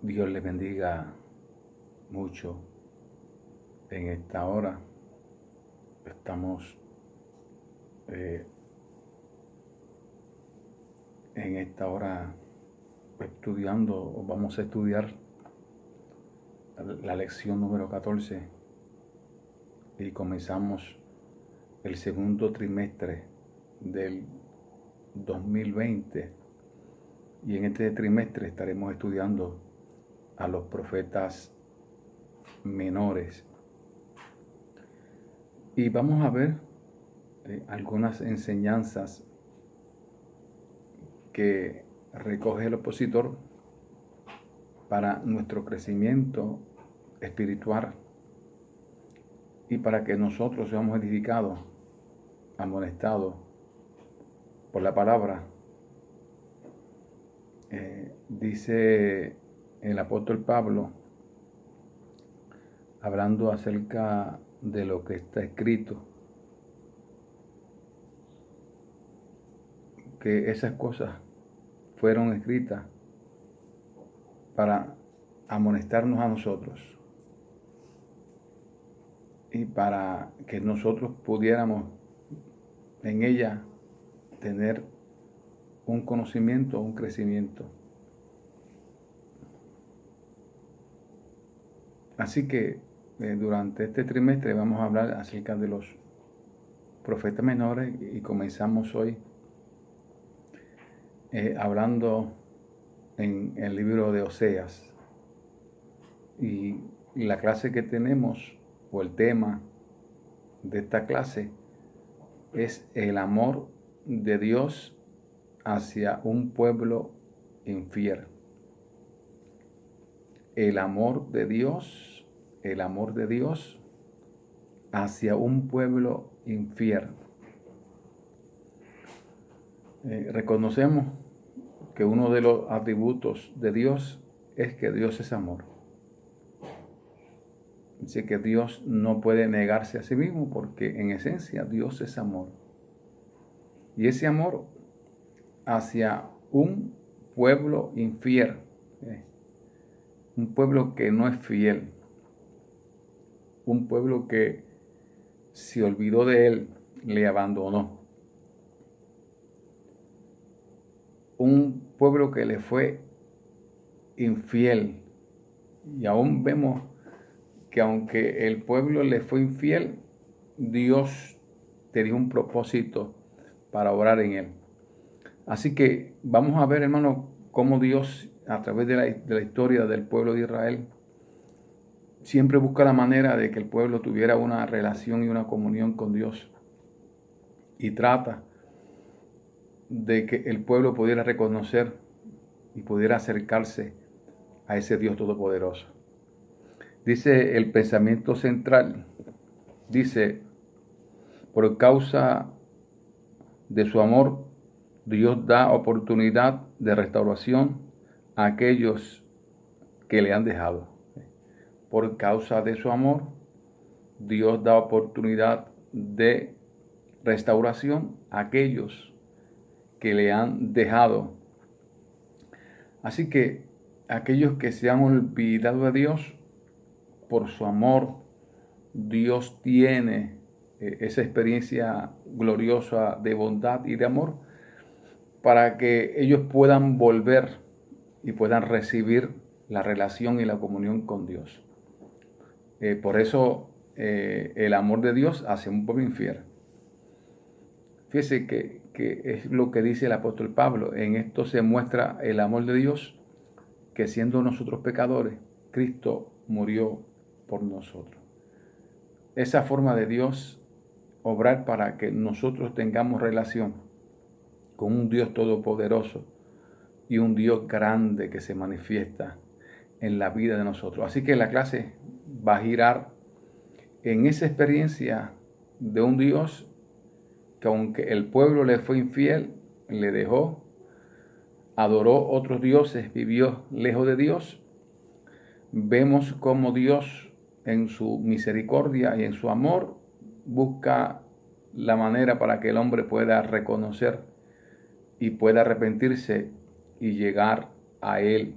Dios les bendiga mucho en esta hora. Estamos en esta hora estudiando, o vamos a estudiar la lección número 14 y comenzamos el segundo trimestre del 2020 y en este trimestre estaremos estudiando a los profetas menores y vamos a ver algunas enseñanzas que recoge el opositor para nuestro crecimiento espiritual y para que nosotros seamos edificados, amonestados por la palabra. Dice el apóstol Pablo, hablando acerca de lo que está escrito, que esas cosas fueron escritas para amonestarnos a nosotros y para que nosotros pudiéramos en ella tener un conocimiento, un crecimiento. Así que durante este trimestre vamos a hablar acerca de los profetas menores y comenzamos hoy hablando en el libro de Oseas. Y la clase que tenemos, o el tema de esta clase, es el amor de Dios hacia un pueblo infiel. El amor de Dios hacia un pueblo infiel. Reconocemos que uno de los atributos de Dios es que Dios es amor. Dice que Dios no puede negarse a sí mismo porque en esencia Dios es amor. Y ese amor hacia un pueblo infiel, un pueblo que no es fiel, un pueblo que se olvidó de él, le abandonó. Un pueblo que le fue infiel. Y aún vemos que aunque el pueblo le fue infiel, Dios tenía un propósito para obrar en él. Así que vamos a ver, hermano, cómo Dios, a través de la historia del pueblo de Israel, siempre busca la manera de que el pueblo tuviera una relación y una comunión con Dios. Y trata de que el pueblo pudiera reconocer y pudiera acercarse a ese Dios todopoderoso. Dice el pensamiento central, dice, por causa de su amor, Dios da oportunidad de restauración a aquellos que le han dejado. Por causa de su amor, Dios da oportunidad de restauración a aquellos que le han dejado. Así que aquellos que se han olvidado de Dios, por su amor, Dios tiene esa experiencia gloriosa de bondad y de amor para que ellos puedan volver y puedan recibir la relación y la comunión con Dios. Por eso el amor de Dios hacia un pueblo infiel. Fíjese que es lo que dice el apóstol Pablo. En esto se muestra el amor de Dios, que siendo nosotros pecadores, Cristo murió por nosotros. Esa forma de Dios obrar para que nosotros tengamos relación con un Dios todopoderoso y un Dios grande que se manifiesta en la vida de nosotros. Así que la clase va a girar en esa experiencia de un Dios que, aunque el pueblo le fue infiel, le dejó, adoró otros dioses, vivió lejos de Dios, vemos cómo Dios en su misericordia y en su amor busca la manera para que el hombre pueda reconocer y pueda arrepentirse y llegar a Él.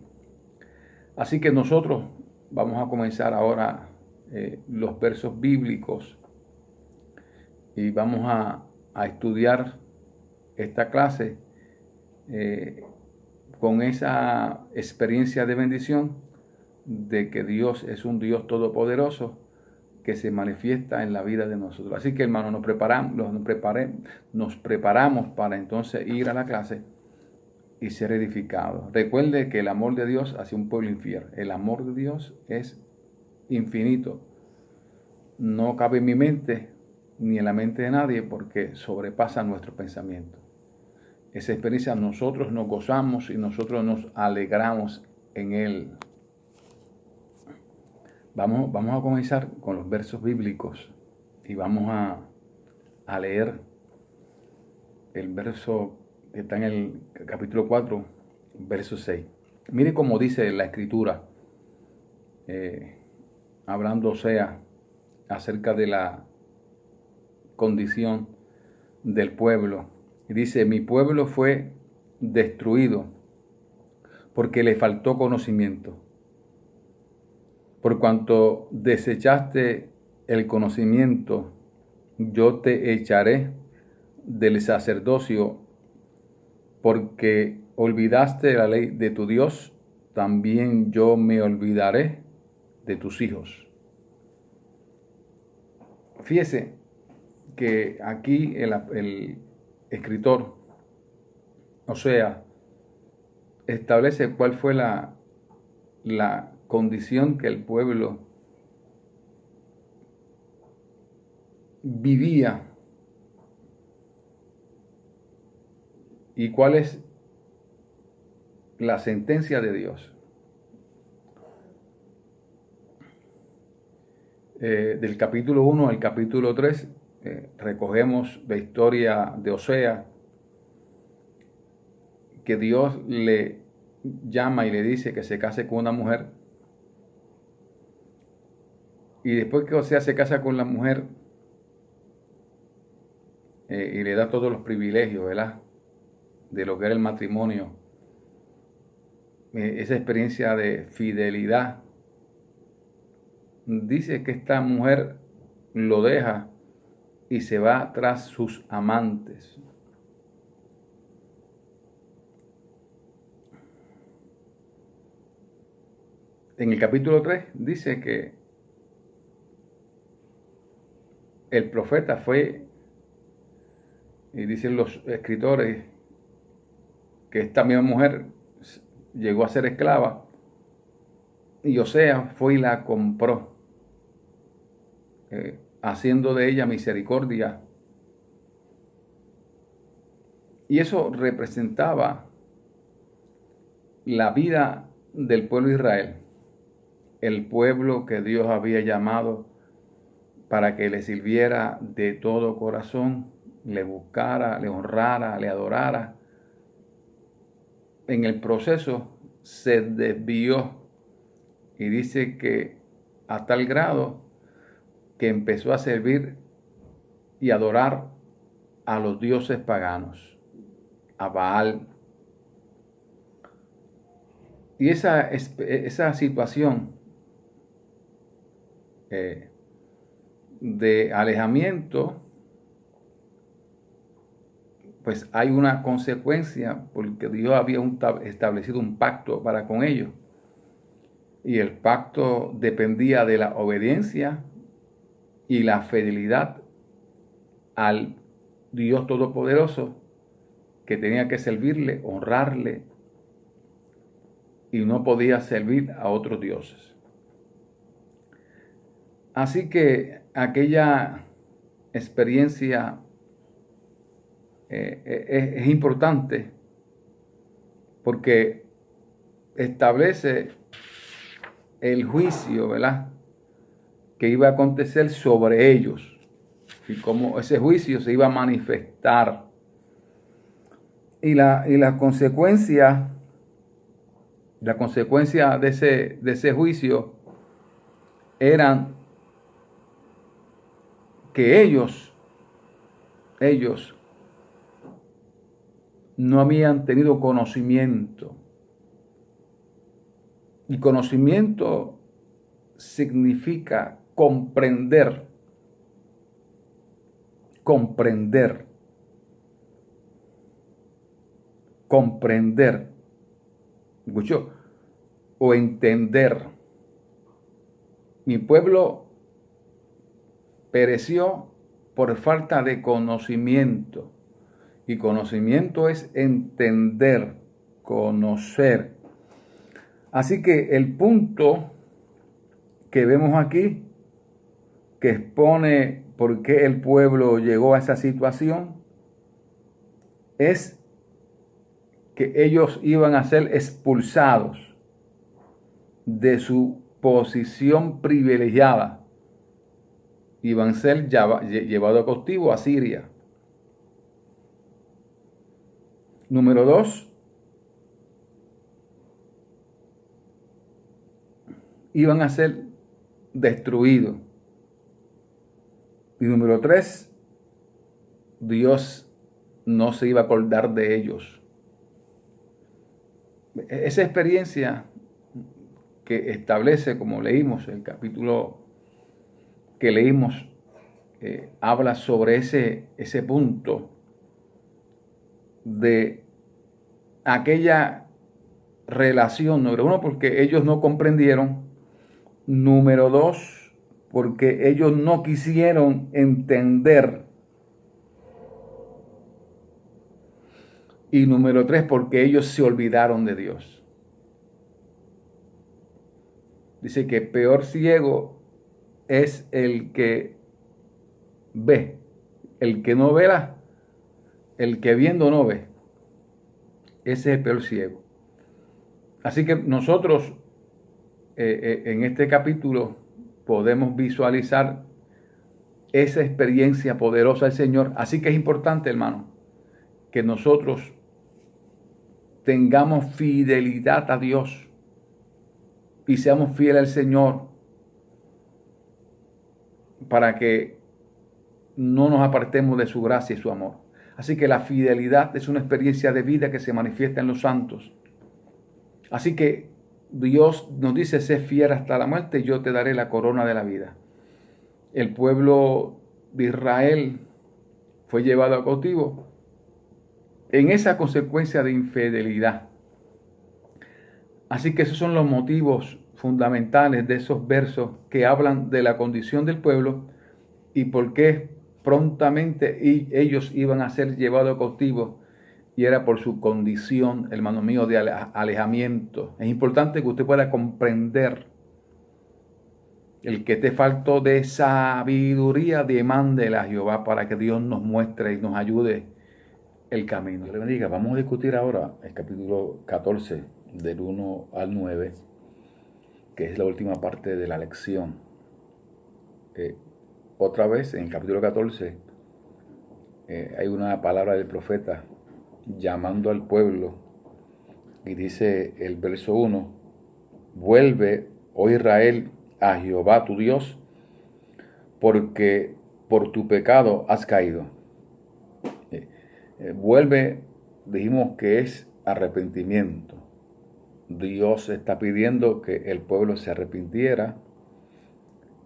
Así que nosotros vamos a comenzar ahora los versos bíblicos y vamos a estudiar esta clase con esa experiencia de bendición de que Dios es un Dios todopoderoso que se manifiesta en la vida de nosotros. Así que, hermanos, nos preparamos para entonces ir a la clase y ser edificados. Recuerde que el amor de Dios hacia un pueblo infiel, el amor de Dios es infinito. No cabe en mi mente ni en la mente de nadie porque sobrepasa nuestro pensamiento. Esa experiencia nosotros nos gozamos y nosotros nos alegramos en Él. Vamos a comenzar con los versos bíblicos y vamos a leer el verso que está en el capítulo 4, verso 6. Mire cómo dice la Escritura, hablando Osea acerca de la condición del pueblo. Y dice, mi pueblo fue destruido porque le faltó conocimiento. Por cuanto desechaste el conocimiento, yo te echaré del sacerdocio, porque olvidaste la ley de tu Dios, también yo me olvidaré de tus hijos. Fíjese que aquí el escritor, Osea, establece cuál fue la condición que el pueblo vivía y cuál es la sentencia de Dios. Del capítulo 1 al capítulo 3 recogemos la historia de Osea, que Dios le llama y le dice que se case con una mujer. Y después que Osea se casa con la mujer y le da todos los privilegios, ¿verdad?, de lo que era el matrimonio, esa experiencia de fidelidad, dice que esta mujer lo deja y se va tras sus amantes. En el capítulo 3 dice que el profeta fue, y dicen los escritores, que esta misma mujer llegó a ser esclava y Osea fue y la compró, haciendo de ella misericordia. Y eso representaba la vida del pueblo de Israel, el pueblo que Dios había llamado para que le sirviera de todo corazón, le buscara, le honrara, le adorara. En el proceso se desvió y dice que a tal grado que empezó a servir y adorar a los dioses paganos, a Baal. Y esa situación de alejamiento, pues hay una consecuencia, porque Dios había establecido un pacto para con ellos. Y el pacto dependía de la obediencia y la fidelidad al Dios Todopoderoso, que tenía que servirle, honrarle, y no podía servir a otros dioses. Así que aquella experiencia es importante porque establece el juicio, ¿verdad?, que iba a acontecer sobre ellos y cómo ese juicio se iba a manifestar. Y la consecuencia de ese juicio eran que ellos no habían tenido conocimiento Y conocimiento significa comprender. Comprender. Comprender. ¿Escuchó? O entender. Mi pueblo pereció por falta de conocimiento. Y conocimiento es entender, conocer. Así que el punto que vemos aquí, que expone por qué el pueblo llegó a esa situación, es que ellos iban a ser expulsados de su posición privilegiada. Iban a ser llevados cautivos a Siria. Número 2, iban a ser destruidos. Y número 3, Dios no se iba a acordar de ellos. Esa experiencia que establece, como leímos, el capítulo que leímos, habla sobre ese punto de aquella relación, número 1, porque ellos no comprendieron, número 2, porque ellos no quisieron entender, y número 3, porque ellos se olvidaron de Dios. Dice que peor ciego es el que ve, el que no verá, el que viendo no ve. Ese es el peor ciego. Así que nosotros en este capítulo podemos visualizar esa experiencia poderosa del Señor. Así que es importante, hermano, que nosotros tengamos fidelidad a Dios y seamos fieles al Señor para que no nos apartemos de su gracia y su amor. Así que la fidelidad es una experiencia de vida que se manifiesta en los santos. Así que Dios nos dice: sé fiel hasta la muerte y yo te daré la corona de la vida. El pueblo de Israel fue llevado a cautivo en esa consecuencia de infidelidad. Así que esos son los motivos fundamentales de esos versos que hablan de la condición del pueblo y por qué prontamente ellos iban a ser llevados cautivos, y era por su condición, hermano mío, de alejamiento. Es importante que usted pueda comprender. El que te faltó de sabiduría, demándela a Jehová para que Dios nos muestre y nos ayude el camino. Dios le bendiga. Vamos a discutir ahora el capítulo 14, del 1 al 9, que es la última parte de la lección. Otra vez, en el capítulo 14, hay una palabra del profeta llamando al pueblo, y dice el verso 1: vuelve, oh Israel, a Jehová tu Dios, porque por tu pecado has caído. Vuelve, dijimos que es arrepentimiento. Dios está pidiendo que el pueblo se arrepintiera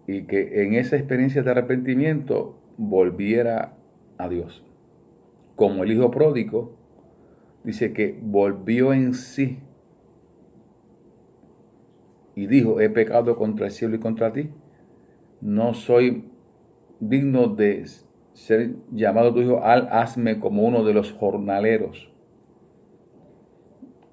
y que en esa experiencia de arrepentimiento volviera a Dios. Como el hijo pródigo, dice que volvió en sí y dijo: he pecado contra el cielo y contra ti, no soy digno de ser llamado tu hijo, hazme como uno de los jornaleros.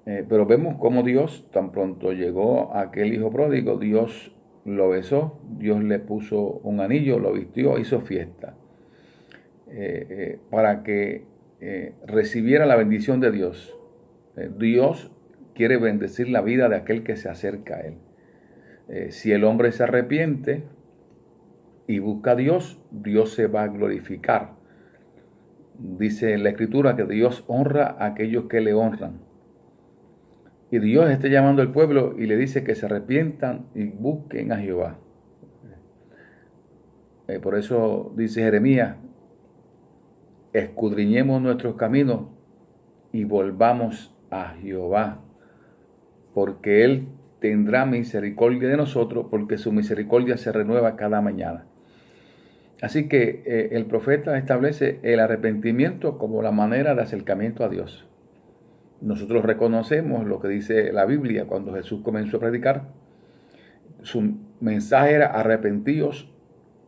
Pero vemos cómo Dios, tan pronto llegó aquel hijo pródigo, Dios lo besó, Dios le puso un anillo, lo vistió, hizo fiesta, para que recibiera la bendición de Dios. Dios quiere bendecir la vida de aquel que se acerca a Él. Si el hombre se arrepiente y busca a Dios, Dios se va a glorificar. Dice en la Escritura que Dios honra a aquellos que le honran. Y Dios está llamando al pueblo y le dice que se arrepientan y busquen a Jehová. Por eso dice Jeremías: escudriñemos nuestros caminos y volvamos a Jehová, porque Él tendrá misericordia de nosotros, porque su misericordia se renueva cada mañana. Así que el profeta establece el arrepentimiento como la manera de acercamiento a Dios. Nosotros reconocemos lo que dice la Biblia cuando Jesús comenzó a predicar. Su mensaje era arrepentidos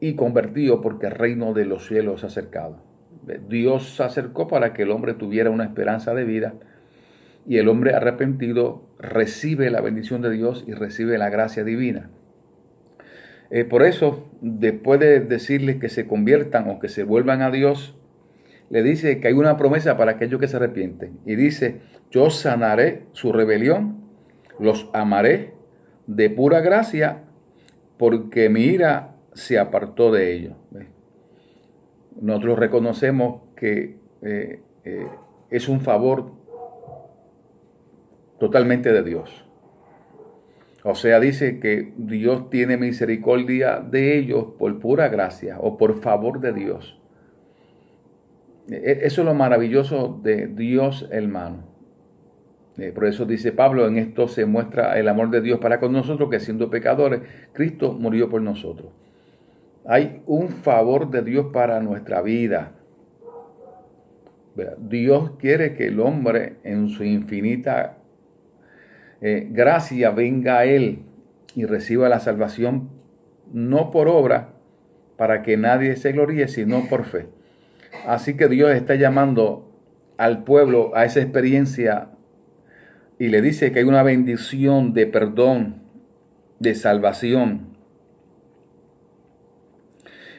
y convertidos porque el reino de los cielos se ha acercado. Dios se acercó para que el hombre tuviera una esperanza de vida, y el hombre arrepentido recibe la bendición de Dios y recibe la gracia divina. Por eso, después de decirles que se conviertan o que se vuelvan a Dios, le dice que hay una promesa para aquellos que se arrepienten. Y dice, yo sanaré su rebelión, los amaré de pura gracia, porque mi ira se apartó de ellos. Nosotros reconocemos que es un favor totalmente de Dios. O sea, dice que Dios tiene misericordia de ellos por pura gracia o por favor de Dios. Eso es lo maravilloso de Dios, hermano. Por eso dice Pablo, en esto se muestra el amor de Dios para con nosotros, que siendo pecadores, Cristo murió por nosotros. Hay un favor de Dios para nuestra vida. Dios quiere que el hombre en su infinita gracia venga a Él y reciba la salvación, no por obra, para que nadie se gloríe, sino por fe. Así que Dios está llamando al pueblo a esa experiencia y le dice que hay una bendición de perdón, de salvación.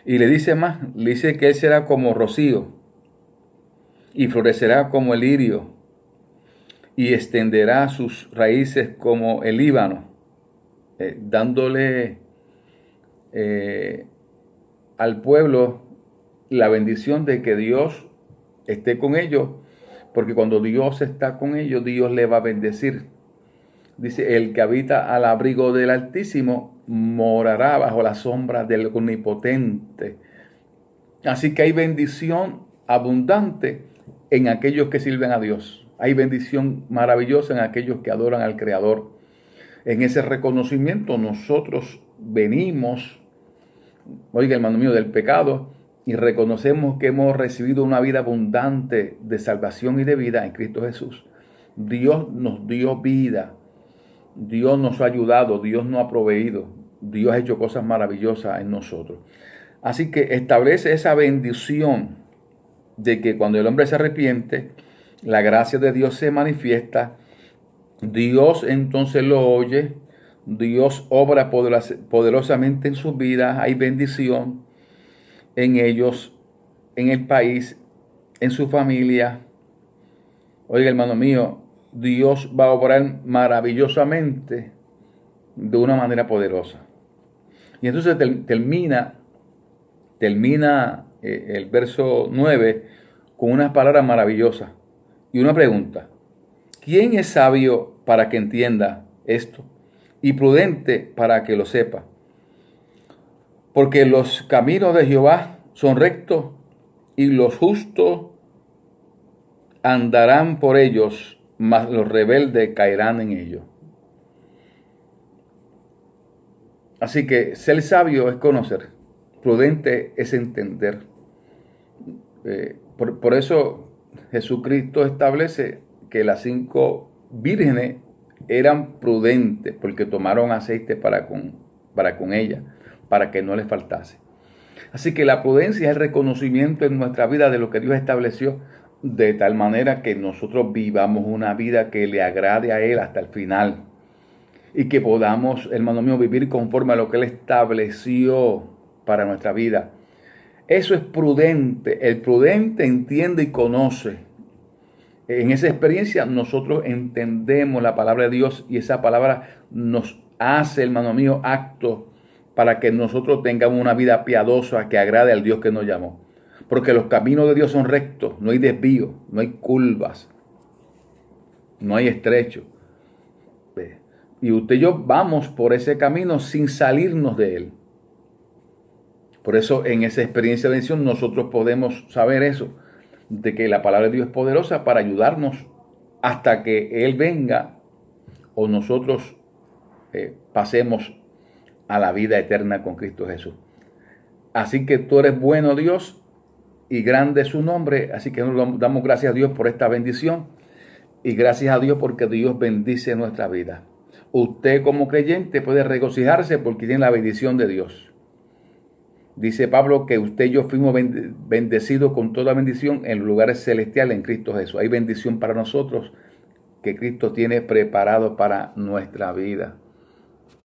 Y le dice más, le dice que Él será como rocío y florecerá como el lirio y extenderá sus raíces como el Líbano, dándole al pueblo la bendición de que Dios esté con ellos, porque cuando Dios está con ellos, Dios le va a bendecir. Dice, el que habita al abrigo del Altísimo morará bajo la sombra del Omnipotente. Así que hay bendición abundante en aquellos que sirven a Dios. Hay bendición maravillosa en aquellos que adoran al Creador. En ese reconocimiento nosotros venimos, oiga hermano mío, del pecado, y reconocemos que hemos recibido una vida abundante de salvación y de vida en Cristo Jesús. Dios nos dio vida, Dios nos ha ayudado, Dios nos ha proveído, Dios ha hecho cosas maravillosas en nosotros. Así que establece esa bendición de que cuando el hombre se arrepiente, la gracia de Dios se manifiesta, Dios entonces lo oye, Dios obra poderosamente en sus vidas, hay bendición en ellos, en el país, en su familia. Oiga, hermano mío, Dios va a obrar maravillosamente de una manera poderosa. Y entonces termina el verso 9 con unas palabras maravillosas y una pregunta. ¿Quién es sabio para que entienda esto y prudente para que lo sepa? Porque los caminos de Jehová son rectos y los justos andarán por ellos, mas los rebeldes caerán en ellos. Así que ser sabio es conocer, prudente es entender. Por eso Jesucristo establece que las 5 vírgenes eran prudentes porque tomaron aceite para con ella, para que no les faltase. Así que la prudencia es el reconocimiento en nuestra vida de lo que Dios estableció, de tal manera que nosotros vivamos una vida que le agrade a Él hasta el final. Y que podamos, hermano mío, vivir conforme a lo que Él estableció para nuestra vida. Eso es prudente. El prudente entiende y conoce. En esa experiencia nosotros entendemos la palabra de Dios y esa palabra nos hace, hermano mío, acto para que nosotros tengamos una vida piadosa que agrade al Dios que nos llamó. Porque los caminos de Dios son rectos, no hay desvío, no hay curvas, no hay estrecho. Y usted y yo vamos por ese camino sin salirnos de él. Por eso en esa experiencia de bendición nosotros podemos saber eso, de que la palabra de Dios es poderosa para ayudarnos hasta que Él venga o nosotros pasemos a la vida eterna con Cristo Jesús. Así que tú eres bueno, Dios, y grande es su nombre. Así que nos damos gracias a Dios por esta bendición y gracias a Dios porque Dios bendice nuestra vida. Usted como creyente puede regocijarse porque tiene la bendición de Dios. Dice Pablo que usted y yo fuimos bendecidos con toda bendición en los lugares celestiales en Cristo Jesús. Hay bendición para nosotros que Cristo tiene preparado para nuestra vida.